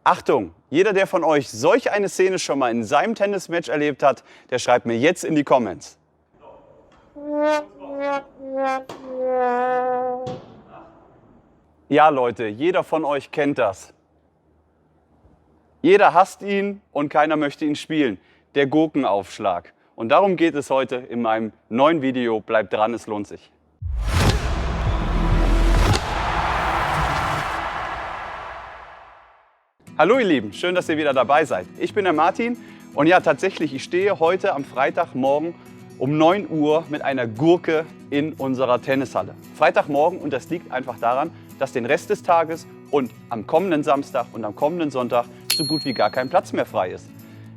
Achtung, jeder, der von euch solch eine Szene schon mal in seinem Tennismatch erlebt hat, der schreibt mir jetzt in die Comments. Ja Leute, jeder von euch kennt das. Jeder hasst ihn und keiner möchte ihn spielen. Der Gurkenaufschlag. Und darum geht es heute in meinem neuen Video. Bleibt dran, es lohnt sich. Hallo ihr Lieben, schön, dass ihr wieder dabei seid. Ich bin der Martin und ja, tatsächlich, ich stehe heute am Freitagmorgen um 9 Uhr mit einer Gurke in unserer Tennishalle. Freitagmorgen, und das liegt einfach daran, dass den Rest des Tages und am kommenden Samstag und am kommenden Sonntag so gut wie gar kein Platz mehr frei ist.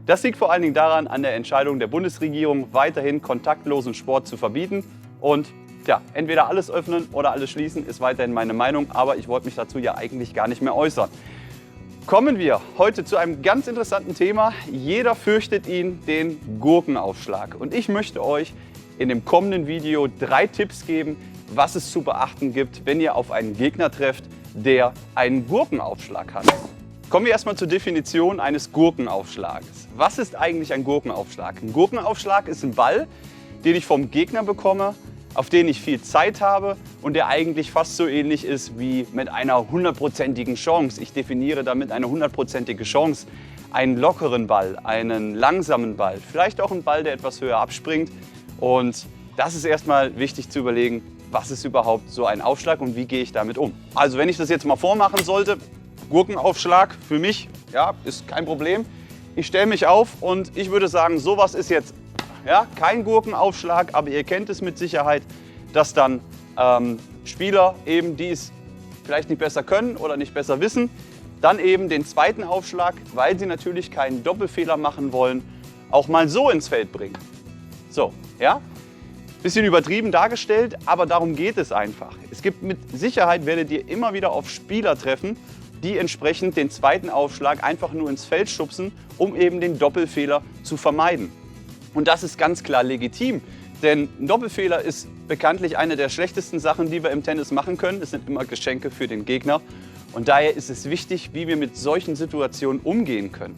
Das liegt vor allen Dingen daran, an der Entscheidung der Bundesregierung, weiterhin kontaktlosen Sport zu verbieten. Und ja, entweder alles öffnen oder alles schließen, ist weiterhin meine Meinung, aber ich wollte mich dazu ja eigentlich gar nicht mehr äußern. Kommen wir heute zu einem ganz interessanten Thema. Jeder fürchtet ihn, den Gurkenaufschlag. Und ich möchte euch in dem kommenden Video 3 Tipps geben, was es zu beachten gibt, wenn ihr auf einen Gegner trefft, der einen Gurkenaufschlag hat. Kommen wir erstmal zur Definition eines Gurkenaufschlages. Was ist eigentlich ein Gurkenaufschlag? Ein Gurkenaufschlag ist ein Ball, den ich vom Gegner bekomme, auf den ich viel Zeit habe und der eigentlich fast so ähnlich ist wie mit einer 100%igen Chance. Ich definiere damit eine 100%ige Chance. Einen lockeren Ball, einen langsamen Ball, vielleicht auch einen Ball, der etwas höher abspringt. Und das ist erstmal wichtig zu überlegen, was ist überhaupt so ein Aufschlag und wie gehe ich damit um. Also wenn ich das jetzt mal vormachen sollte, Gurkenaufschlag für mich, ja, ist kein Problem. Ich stelle mich auf und ich würde sagen, sowas ist jetzt ja, kein Gurkenaufschlag, aber ihr kennt es mit Sicherheit, dass dann Spieler eben, die es vielleicht nicht besser können oder nicht besser wissen, dann eben den zweiten Aufschlag, weil sie natürlich keinen Doppelfehler machen wollen, auch mal so ins Feld bringen. So, ja, bisschen übertrieben dargestellt, aber darum geht es einfach. Es gibt mit Sicherheit, werdet ihr immer wieder auf Spieler treffen, die entsprechend den zweiten Aufschlag einfach nur ins Feld schubsen, um eben den Doppelfehler zu vermeiden. Und das ist ganz klar legitim, denn ein Doppelfehler ist bekanntlich eine der schlechtesten Sachen, die wir im Tennis machen können. Es sind immer Geschenke für den Gegner und daher ist es wichtig, wie wir mit solchen Situationen umgehen können.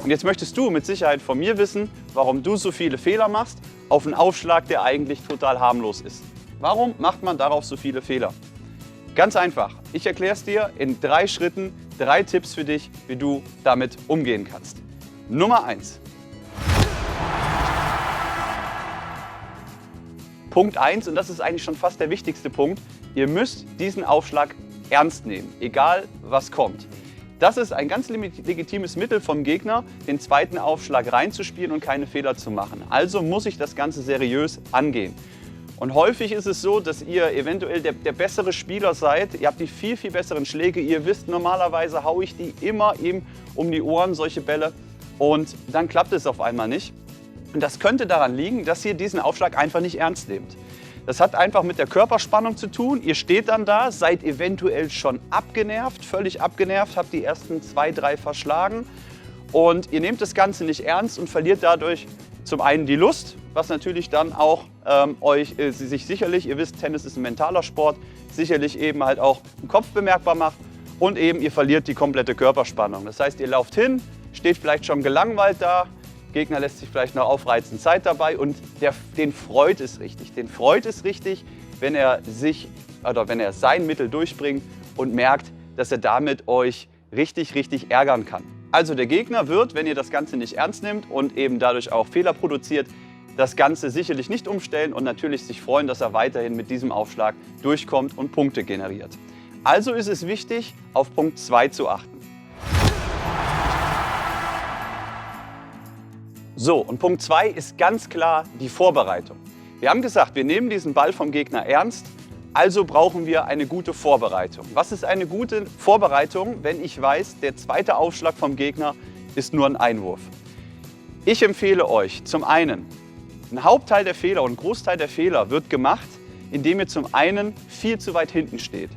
Und jetzt möchtest du mit Sicherheit von mir wissen, warum du so viele Fehler machst auf einen Aufschlag, der eigentlich total harmlos ist. Warum macht man darauf so viele Fehler? Ganz einfach, ich erkläre es dir in 3 Schritten, 3 Tipps für dich, wie du damit umgehen kannst. Nummer 1. Punkt 1, und das ist eigentlich schon fast der wichtigste Punkt, ihr müsst diesen Aufschlag ernst nehmen, egal was kommt. Das ist ein ganz legitimes Mittel vom Gegner, den zweiten Aufschlag reinzuspielen und keine Fehler zu machen. Also muss ich das Ganze seriös angehen. Und häufig ist es so, dass ihr eventuell der bessere Spieler seid, ihr habt die viel, viel besseren Schläge, ihr wisst, normalerweise haue ich die immer eben um die Ohren, solche Bälle, und dann klappt es auf einmal nicht. Und das könnte daran liegen, dass ihr diesen Aufschlag einfach nicht ernst nehmt. Das hat einfach mit der Körperspannung zu tun. Ihr steht dann da, seid eventuell schon abgenervt, völlig abgenervt, habt die ersten 2, 3 verschlagen und ihr nehmt das Ganze nicht ernst und verliert dadurch zum einen die Lust, was natürlich dann auch sich sicherlich, ihr wisst, Tennis ist ein mentaler Sport, sicherlich eben halt auch im Kopf bemerkbar macht und eben ihr verliert die komplette Körperspannung. Das heißt, ihr lauft hin, steht vielleicht schon gelangweilt da, Gegner lässt sich vielleicht noch aufreizen, Zeit dabei und den freut es richtig. Den freut es richtig, wenn er sein Mittel durchbringt und merkt, dass er damit euch richtig, richtig ärgern kann. Also der Gegner wird, wenn ihr das Ganze nicht ernst nehmt und eben dadurch auch Fehler produziert, das Ganze sicherlich nicht umstellen und natürlich sich freuen, dass er weiterhin mit diesem Aufschlag durchkommt und Punkte generiert. Also ist es wichtig, auf Punkt 2 zu achten. So, und Punkt 2 ist ganz klar die Vorbereitung. Wir haben gesagt, wir nehmen diesen Ball vom Gegner ernst, also brauchen wir eine gute Vorbereitung. Was ist eine gute Vorbereitung, wenn ich weiß, der zweite Aufschlag vom Gegner ist nur ein Einwurf? Ich empfehle euch zum einen, ein Hauptteil der Fehler und ein Großteil der Fehler wird gemacht, indem ihr zum einen viel zu weit hinten steht.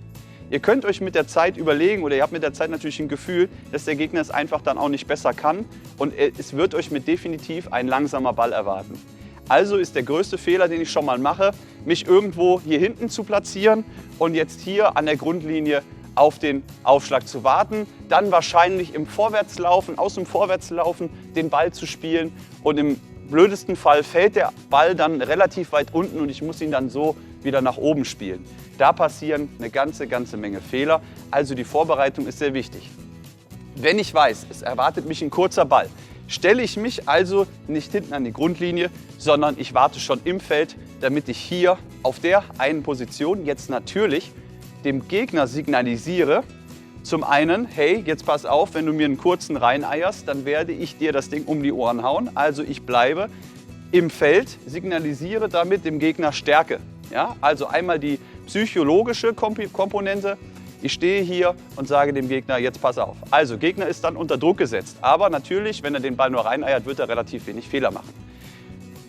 Ihr könnt euch mit der Zeit überlegen, oder ihr habt mit der Zeit natürlich ein Gefühl, dass der Gegner es einfach dann auch nicht besser kann und es wird euch mit definitiv ein langsamer Ball erwarten. Also ist der größte Fehler, den ich schon mal mache, mich irgendwo hier hinten zu platzieren und jetzt hier an der Grundlinie auf den Aufschlag zu warten, dann wahrscheinlich im Vorwärtslaufen, aus dem Vorwärtslaufen den Ball zu spielen und im blödesten Fall fällt der Ball dann relativ weit unten und ich muss ihn dann so wieder nach oben spielen. Da passieren eine ganze Menge Fehler, also die Vorbereitung ist sehr wichtig. Wenn ich weiß, es erwartet mich ein kurzer Ball, stelle ich mich also nicht hinten an die Grundlinie, sondern ich warte schon im Feld, damit ich hier auf der einen Position jetzt natürlich dem Gegner signalisiere, zum einen, hey, jetzt pass auf, wenn du mir einen kurzen reineierst, dann werde ich dir das Ding um die Ohren hauen. Also ich bleibe im Feld, signalisiere damit dem Gegner Stärke. Ja? Also einmal die psychologische Komponente. Ich stehe hier und sage dem Gegner, jetzt pass auf. Also Gegner ist dann unter Druck gesetzt. Aber natürlich, wenn er den Ball nur reineiert, wird er relativ wenig Fehler machen.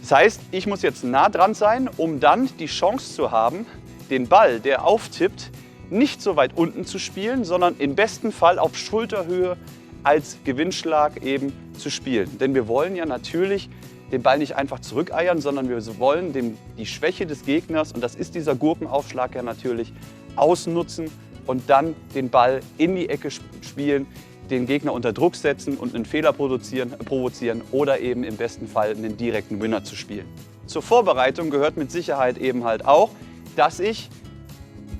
Das heißt, ich muss jetzt nah dran sein, um dann die Chance zu haben, den Ball, der auftippt, nicht so weit unten zu spielen, sondern im besten Fall auf Schulterhöhe als Gewinnschlag eben zu spielen. Denn wir wollen ja natürlich den Ball nicht einfach zurückeiern, sondern wir wollen die Schwäche des Gegners, und das ist dieser Gurkenaufschlag ja natürlich, ausnutzen und dann den Ball in die Ecke spielen, den Gegner unter Druck setzen und einen Fehler provozieren oder eben im besten Fall einen direkten Winner zu spielen. Zur Vorbereitung gehört mit Sicherheit eben halt auch, dass ich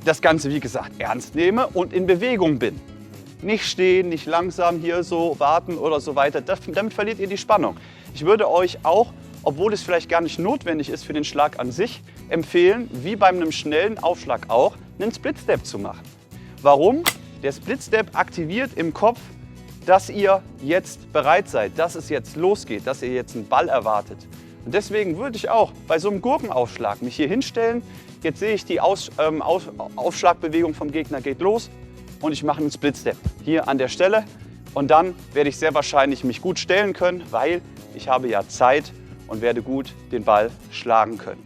das Ganze, wie gesagt, ernst nehme und in Bewegung bin. Nicht stehen, nicht langsam hier so warten oder so weiter. Damit verliert ihr die Spannung. Ich würde euch auch, obwohl es vielleicht gar nicht notwendig ist für den Schlag an sich, empfehlen, wie bei einem schnellen Aufschlag auch, einen Split Step zu machen. Warum? Der Split Step aktiviert im Kopf, dass ihr jetzt bereit seid, dass es jetzt losgeht, dass ihr jetzt einen Ball erwartet. Und deswegen würde ich auch bei so einem Gurkenaufschlag mich hier hinstellen. Jetzt sehe ich, die Aufschlagbewegung vom Gegner geht los und ich mache einen Split Step hier an der Stelle. Und dann werde ich sehr wahrscheinlich mich gut stellen können, weil ich habe ja Zeit und werde gut den Ball schlagen können.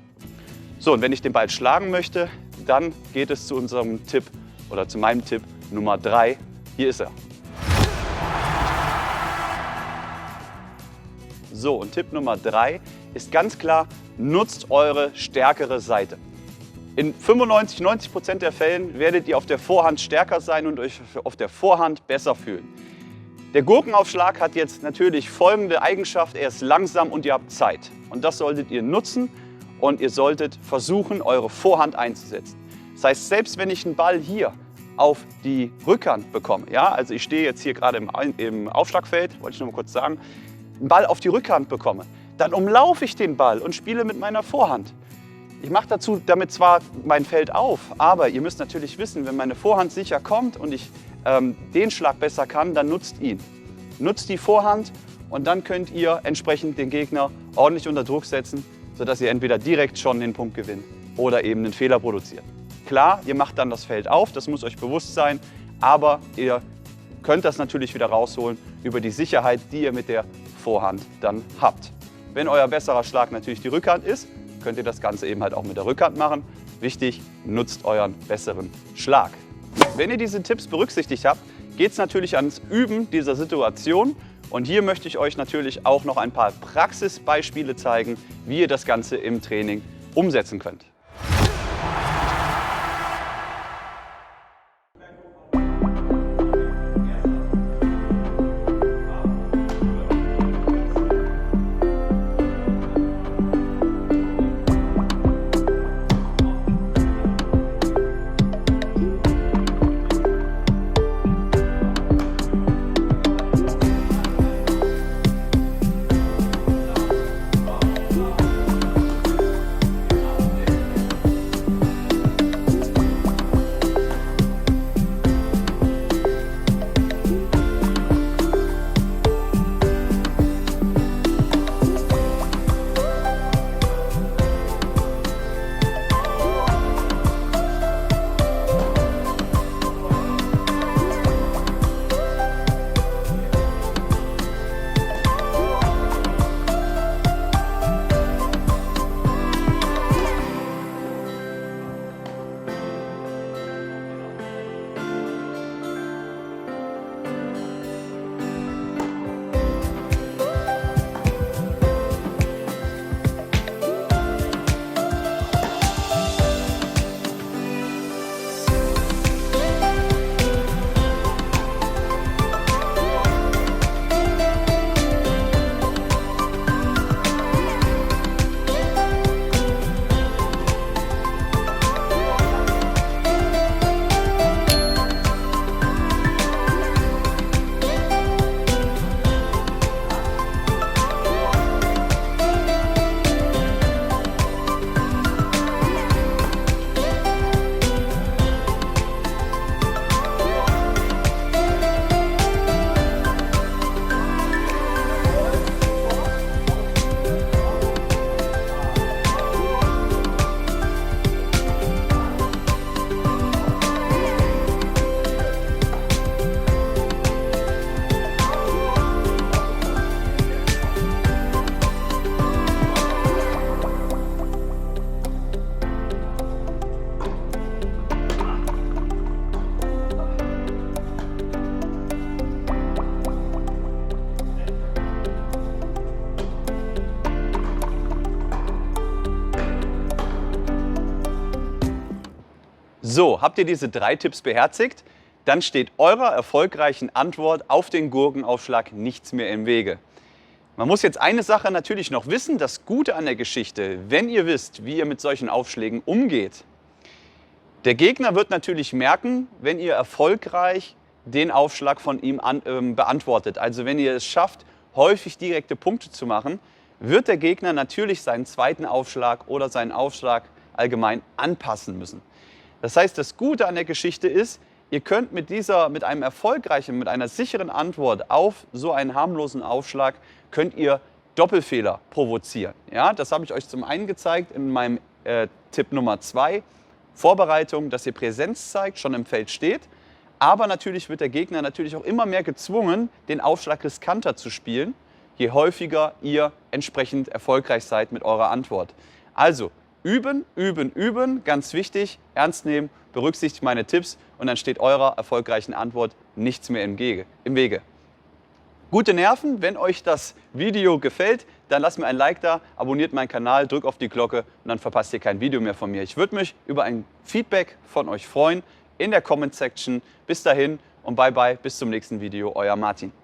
So, und wenn ich den Ball schlagen möchte, dann geht es zu unserem Tipp oder zu meinem Tipp Nummer 3. Hier ist er. So, und Tipp Nummer 3 ist ganz klar, nutzt eure stärkere Seite. In 95–90% der Fällen werdet ihr auf der Vorhand stärker sein und euch auf der Vorhand besser fühlen. Der Gurkenaufschlag hat jetzt natürlich folgende Eigenschaft, er ist langsam und ihr habt Zeit. Und das solltet ihr nutzen und ihr solltet versuchen, eure Vorhand einzusetzen. Das heißt, selbst wenn ich einen Ball hier auf die Rückhand bekomme, ja, also ich stehe jetzt hier gerade im Aufschlagfeld, wollte ich noch mal kurz sagen, einen Ball auf die Rückhand bekomme, dann umlaufe ich den Ball und spiele mit meiner Vorhand. Ich mache damit zwar mein Feld auf, aber ihr müsst natürlich wissen, wenn meine Vorhand sicher kommt und ich den Schlag besser kann, dann nutzt ihn. Nutzt die Vorhand und dann könnt ihr entsprechend den Gegner ordentlich unter Druck setzen, sodass ihr entweder direkt schon den Punkt gewinnt oder eben einen Fehler produziert. Klar, ihr macht dann das Feld auf, das muss euch bewusst sein, aber ihr könnt das natürlich wieder rausholen über die Sicherheit, die ihr mit der Vorhand dann habt. Wenn euer besserer Schlag natürlich die Rückhand ist, könnt ihr das Ganze eben halt auch mit der Rückhand machen. Wichtig, nutzt euren besseren Schlag. Wenn ihr diese Tipps berücksichtigt habt, geht es natürlich ans Üben dieser Situation. Und hier möchte ich euch natürlich auch noch ein paar Praxisbeispiele zeigen, wie ihr das Ganze im Training umsetzen könnt. So, habt ihr diese 3 Tipps beherzigt? Dann steht eurer erfolgreichen Antwort auf den Gurkenaufschlag nichts mehr im Wege. Man muss jetzt eine Sache natürlich noch wissen, das Gute an der Geschichte, wenn ihr wisst, wie ihr mit solchen Aufschlägen umgeht. Der Gegner wird natürlich merken, wenn ihr erfolgreich den Aufschlag von ihm beantwortet. Also wenn ihr es schafft, häufig direkte Punkte zu machen, wird der Gegner natürlich seinen zweiten Aufschlag oder seinen Aufschlag allgemein anpassen müssen. Das heißt, das Gute an der Geschichte ist, ihr könnt mit einem erfolgreichen, mit einer sicheren Antwort auf so einen harmlosen Aufschlag, könnt ihr Doppelfehler provozieren. Ja, das habe ich euch zum einen gezeigt in meinem Tipp Nummer 2, Vorbereitung, dass ihr Präsenz zeigt, schon im Feld steht. Aber natürlich wird der Gegner natürlich auch immer mehr gezwungen, den Aufschlag riskanter zu spielen, je häufiger ihr entsprechend erfolgreich seid mit eurer Antwort. Also üben, üben, üben, ganz wichtig, ernst nehmen, berücksichtigt meine Tipps und dann steht eurer erfolgreichen Antwort nichts mehr im Wege. Gute Nerven, wenn euch das Video gefällt, dann lasst mir ein Like da, abonniert meinen Kanal, drückt auf die Glocke und dann verpasst ihr kein Video mehr von mir. Ich würde mich über ein Feedback von euch freuen in der Comment-Section. Bis dahin und bye bye, bis zum nächsten Video, euer Martin.